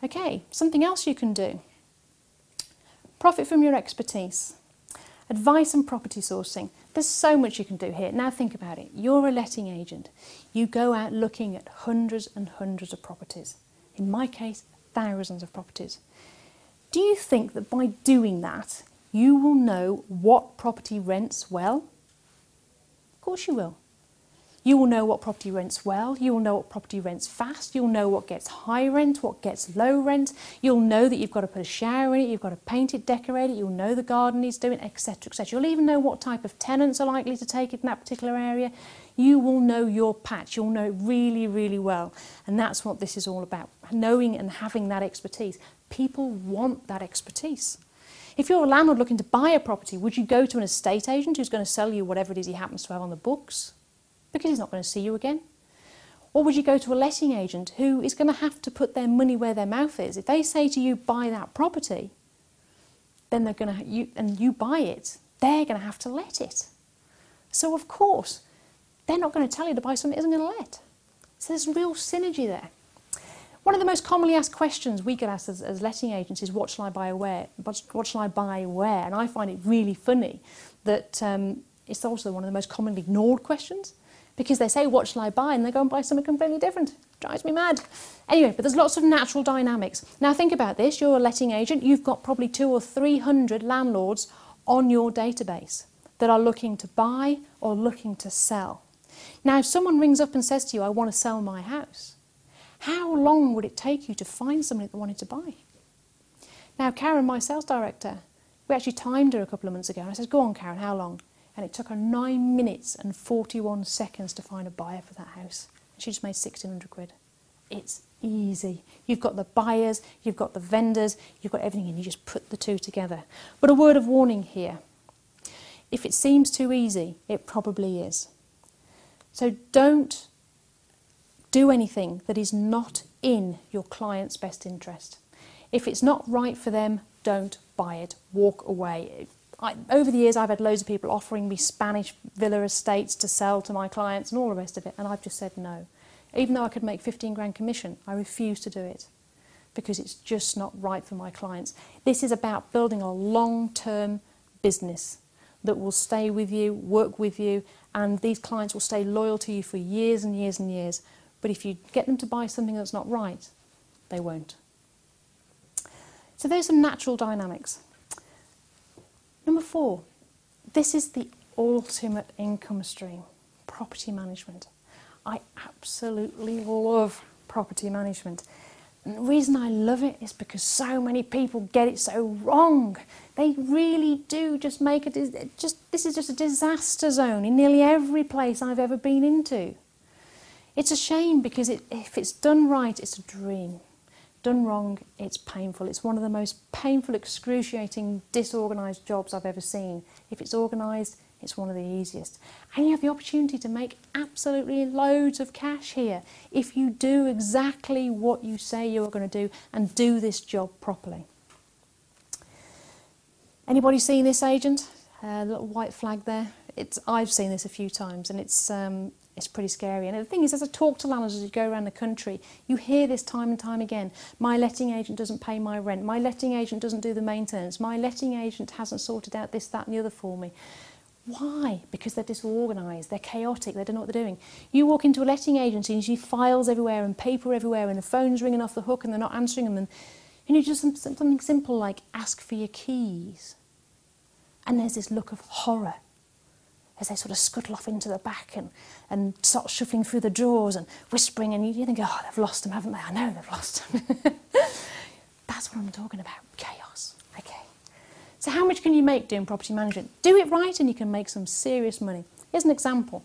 Okay, something else you can do. Profit from your expertise. Advice and property sourcing. There's so much you can do here. Now think about it. You're a letting agent. You go out looking at hundreds and hundreds of properties. In my case, thousands of properties. Do you think that by doing that, you will know what property rents well? Of course you will. You will know what property rents well, you will know what property rents fast, you'll know what gets high rent, what gets low rent, you'll know that you've got to put a shower in it, you've got to paint it, decorate it, you'll know the garden needs doing, etc, etc. You'll even know what type of tenants are likely to take it in that particular area. You will know your patch, you'll know it really, really well. And that's what this is all about, knowing and having that expertise. People want that expertise. If you're a landlord looking to buy a property, would you go to an estate agent who's going to sell you whatever it is he happens to have on the books? Because he's not going to see you again. Or would you go to a letting agent who is going to have to put their money where their mouth is? If they say to you, buy that property, then they're going to, and you buy it, they're going to have to let it. So of course, they're not going to tell you to buy something that isn't going to let. So there's real synergy there. One of the most commonly asked questions we get asked as letting agents is, what shall I buy where? What shall I buy where? And I find it really funny that it's also one of the most commonly ignored questions. Because they say, what shall I buy? And they go and buy something completely different. Drives me mad. Anyway, but there's lots of natural dynamics. Now think about this. You're a letting agent. You've got probably 200 or 300 landlords on your database that are looking to buy or looking to sell. Now, if someone rings up and says to you, I want to sell my house, how long would it take you to find somebody that wanted to buy? Now, Karen, my sales director, we actually timed her a couple of months ago. And I said, go on, Karen, how long? And it took her 9 minutes and 41 seconds to find a buyer for that house. She just made 1,600 quid. It's easy. You've got the buyers, you've got the vendors, you've got everything, and you just put the two together. But a word of warning here. If it seems too easy, it probably is. So don't do anything that is not in your client's best interest. If it's not right for them, don't buy it. Walk away. Over the years, I've had loads of people offering me Spanish villa estates to sell to my clients and all the rest of it, and I've just said no. Even though I could make 15 grand commission, I refuse to do it because it's just not right for my clients. This is about building a long-term business that will stay with you, work with you, and these clients will stay loyal to you for years and years and years. But if you get them to buy something that's not right, they won't. So there's some natural dynamics. Number 4, this is the ultimate income stream, property management. I absolutely love property management. And the reason I love it is because so many people get it so wrong. They really do just make it, this is just a disaster zone in nearly every place I've ever been into. It's a shame because if it's done right, it's a dream. Done wrong, it's painful. It's one of the most painful, excruciating, disorganised jobs I've ever seen. If it's organised, it's one of the easiest. And you have the opportunity to make absolutely loads of cash here if you do exactly what you say you're going to do and do this job properly. Anybody seen this agent? The little white flag there. I've seen this a few times, and it's pretty scary. And the thing is, as I talk to landlords as you go around the country, you hear this time and time again. My letting agent doesn't pay my rent. My letting agent doesn't do the maintenance. My letting agent hasn't sorted out this, that and the other for me. Why? Because they're disorganised, they're chaotic, they don't know what they're doing. You walk into a letting agency and you see files everywhere and paper everywhere and the phone's ringing off the hook and they're not answering them. And you do something simple like ask for your keys. And there's this look of horror as they sort of scuttle off into the back and start shuffling through the drawers and whispering, and you think, oh, they've lost them, haven't they? I know they've lost them. That's what I'm talking about, chaos. Okay. So how much can you make doing property management? Do it right and you can make some serious money. Here's an example.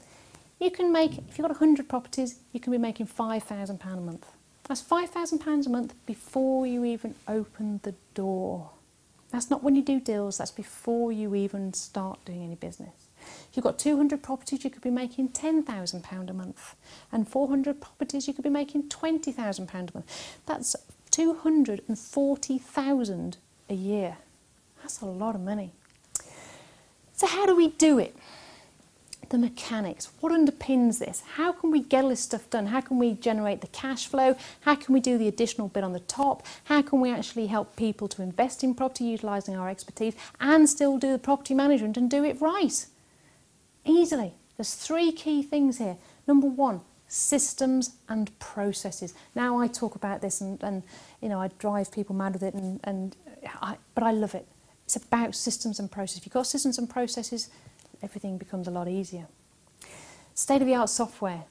You can make, if you've got 100 properties, you can be making £5,000 a month. That's £5,000 a month before you even open the door. That's not when you do deals, that's before you even start doing any business. If you've got 200 properties, you could be making £10,000 a month. And 400 properties, you could be making £20,000 a month. That's 240,000 a year. That's a lot of money. So how do we do it? the mechanics. What underpins this? How can we get all this stuff done? How can we generate the cash flow? How can we do the additional bit on the top? How can we actually help people to invest in property utilising our expertise and still do the property management and do it right? Easily. There's 3 key things here. Number 1, systems and processes. Now I talk about this and you know, I drive people mad with it but I love it. It's about systems and processes. If you've got systems and processes, everything becomes a lot easier. State-of-the-art software.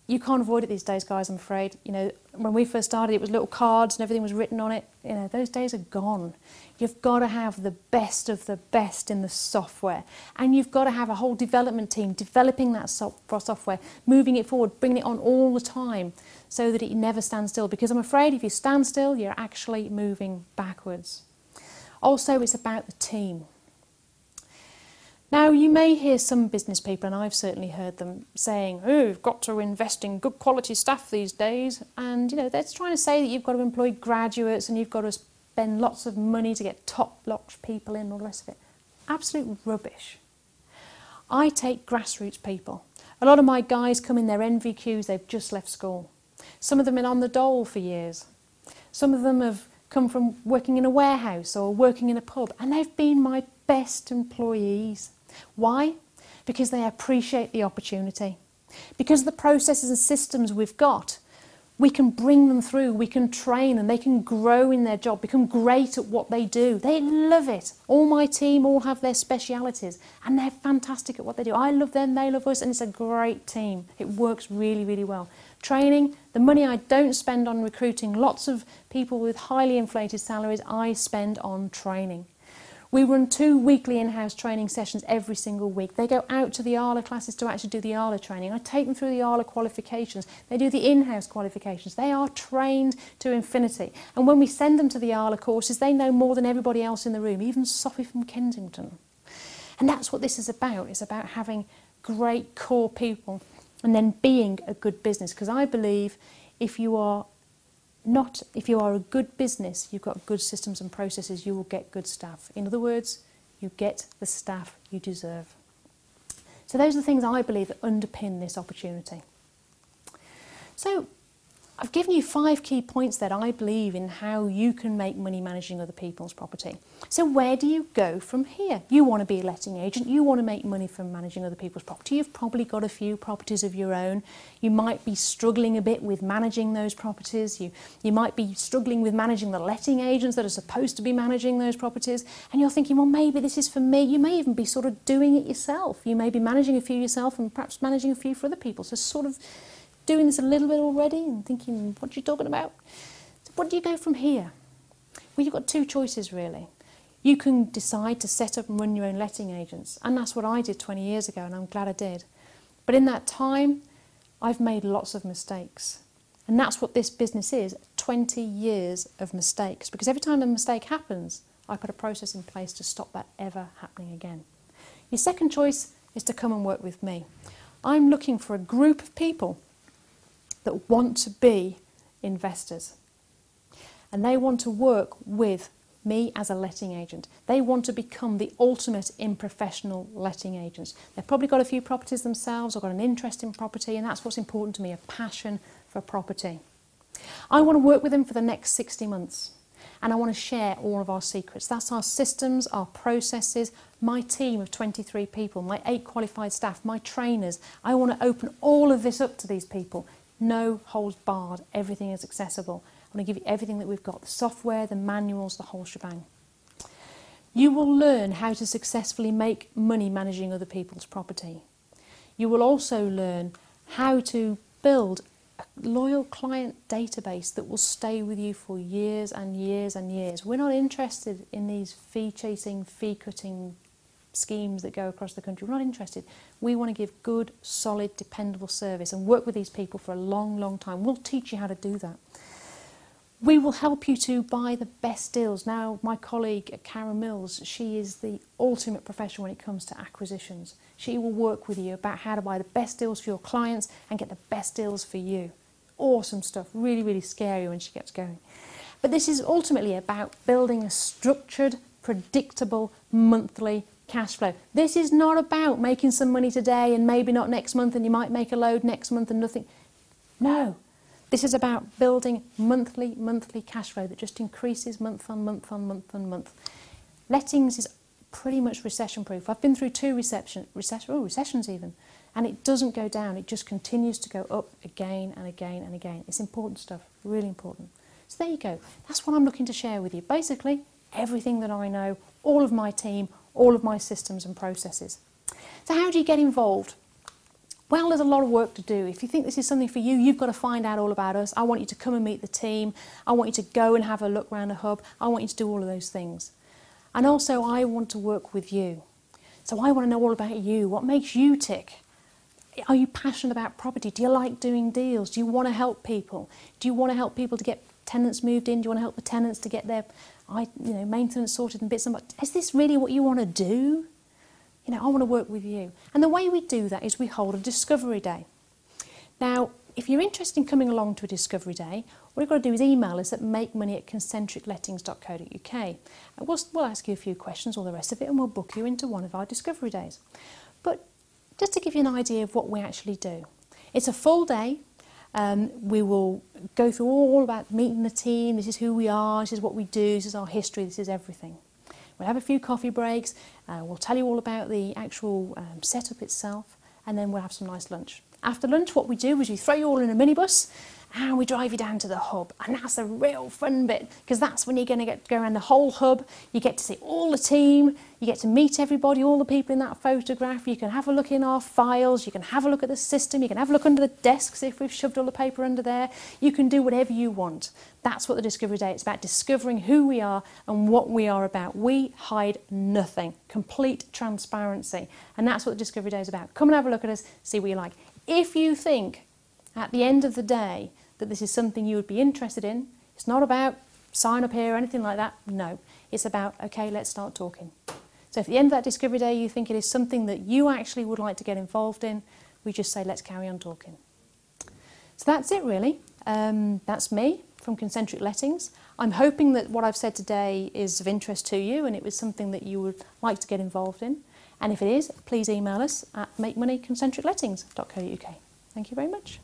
You can't avoid it these days, guys, I'm afraid. You know, when we first started, it was little cards and everything was written on it. You know, those days are gone. You've got to have the best of the best in the software. And you've got to have a whole development team developing that software, moving it forward, bringing it on all the time so that it never stands still. Because I'm afraid if you stand still, you're actually moving backwards. Also, it's about the team. Now, you may hear some business people, and I've certainly heard them saying, oh, you've got to invest in good quality staff these days. And, you know, they're trying to say that you've got to employ graduates and you've got to spend lots of money to get top-notch people in and all the rest of it. Absolute rubbish. I take grassroots people. A lot of my guys come in their NVQs, they've just left school. Some of them have been on the dole for years. Some of them have come from working in a warehouse or working in a pub, and they've been my best employees. Why? Because they appreciate the opportunity. Because of the processes and systems we've got, we can bring them through, we can train them, they can grow in their job, become great at what they do. They love it. All my team all have their specialities and they're fantastic at what they do. I love them, they love us, and it's a great team. It works really, really well. Training, the money I don't spend on recruiting lots of people with highly inflated salaries, I spend on training. We run 2 weekly in-house training sessions every single week. They go out to the ALA classes to actually do the ALA training. I take them through the ALA qualifications. They do the in-house qualifications. They are trained to infinity. And when we send them to the ALA courses, they know more than everybody else in the room, even Sophie from Kensington. And that's what this is about. It's about having great core people and then being a good business. Because I believe if you are a good business, you've got good systems and processes, you will get good staff. In other words, you get the staff you deserve. So those are the things I believe that underpin this opportunity. So I've given you 5 key points that I believe in how you can make money managing other people's property. So where do you go from here? You want to be a letting agent, you want to make money from managing other people's property. You've probably got a few properties of your own. You might be struggling a bit with managing those properties. You might be struggling with managing the letting agents that are supposed to be managing those properties. And you're thinking, well, maybe this is for me. You may even be sort of doing it yourself. You may be managing a few yourself and perhaps managing a few for other people. So sort of doing this a little bit already and thinking, what are you talking about? So what do you go from here? Well, you've got 2 choices really. You can decide to set up and run your own letting agents, and that's what I did 20 years ago, and I'm glad I did. But in that time, I've made lots of mistakes. And that's what this business is, 20 years of mistakes. Because every time a mistake happens, I put a process in place to stop that ever happening again. Your second choice is to come and work with me. I'm looking for a group of people that want to be investors. And they want to work with me as a letting agent. They want to become the ultimate in professional letting agents. They've probably got a few properties themselves or got an interest in property, and that's what's important to me, a passion for property. I want to work with them for the next 60 months. And I want to share all of our secrets. That's our systems, our processes, my team of 23 people, my 8 qualified staff, my trainers. I want to open all of this up to these people. No holds barred, everything is accessible. I want to give you everything that we've got, the software, the manuals, the whole shebang. You will learn how to successfully make money managing other people's property. You will also learn how to build a loyal client database that will stay with you for years and years and years. We're not interested in these fee-chasing, fee-cutting schemes that go across the country. We're not interested. We want to give good, solid, dependable service and work with these people for a long, long time. We'll teach you how to do that. We will help you to buy the best deals. Now, my colleague, Karen Mills, she is the ultimate professional when it comes to acquisitions. She will work with you about how to buy the best deals for your clients and get the best deals for you. Awesome stuff. Really, really scary when she gets going. But this is ultimately about building a structured, predictable, monthly cash flow. This is not about making some money today and maybe not next month, and you might make a load next month and nothing. No, this is about building monthly cash flow that just increases month on month on month on month. Lettings is pretty much recession proof. I've been through 2 recessions even, and it doesn't go down. It just continues to go up again and again and again. It's important stuff, really important. So there you go. That's what I'm looking to share with you. Basically, everything that I know, all of my team, all of my systems and processes. So how do you get involved? Well, there's a lot of work to do. If you think this is something for you, you've got to find out all about us. I want you to come and meet the team. I want you to go and have a look around the hub. I want you to do all of those things. And also, I want to work with you. So I want to know all about you. What makes you tick? Are you passionate about property? Do you like doing deals? Do you want to help people? Do you want to help people to get tenants moved in? Do you want to help the tenants to get their maintenance sorted and bits and bobs? Is this really what you want to do? I want to work with you. And the way we do that is we hold a discovery day. Now, if you're interested in coming along to a discovery day, what you've got to do is email us at makemoney@concentriclettings.co.uk. And we'll ask you a few questions, all the rest of it, and we'll book you into one of our discovery days. But just to give you an idea of what we actually do, it's a full day. We will go through all about meeting the team. This is who we are, this is what we do, this is our history, this is everything. We'll have a few coffee breaks, we'll tell you all about the actual setup itself, and then we'll have some nice lunch. After lunch, what we do is we throw you all in a minibus and we drive you down to the hub, and that's a real fun bit, because that's when you're going to get to go around the whole hub. You get to see all the team, you get to meet everybody, all the people in that photograph. You can have a look in our files, you can have a look at the system, you can have a look under the desks if we've shoved all the paper under there. You can do whatever you want. That's what the Discovery Day is about, discovering who we are and what we are about. We hide nothing, complete transparency, and that's what the Discovery Day is about. Come and have a look at us, see what you like. If you think at the end of the day that this is something you would be interested in, it's not about sign up here or anything like that. No, it's about, okay, let's start talking. So if at the end of that Discovery Day you think it is something that you actually would like to get involved in, we just say, let's carry on talking. So that's it really. That's me from Concentric Lettings. I'm hoping that what I've said today is of interest to you and it was something that you would like to get involved in. And if it is, please email us at makemoney@concentriclettings.co.uk. Thank you very much.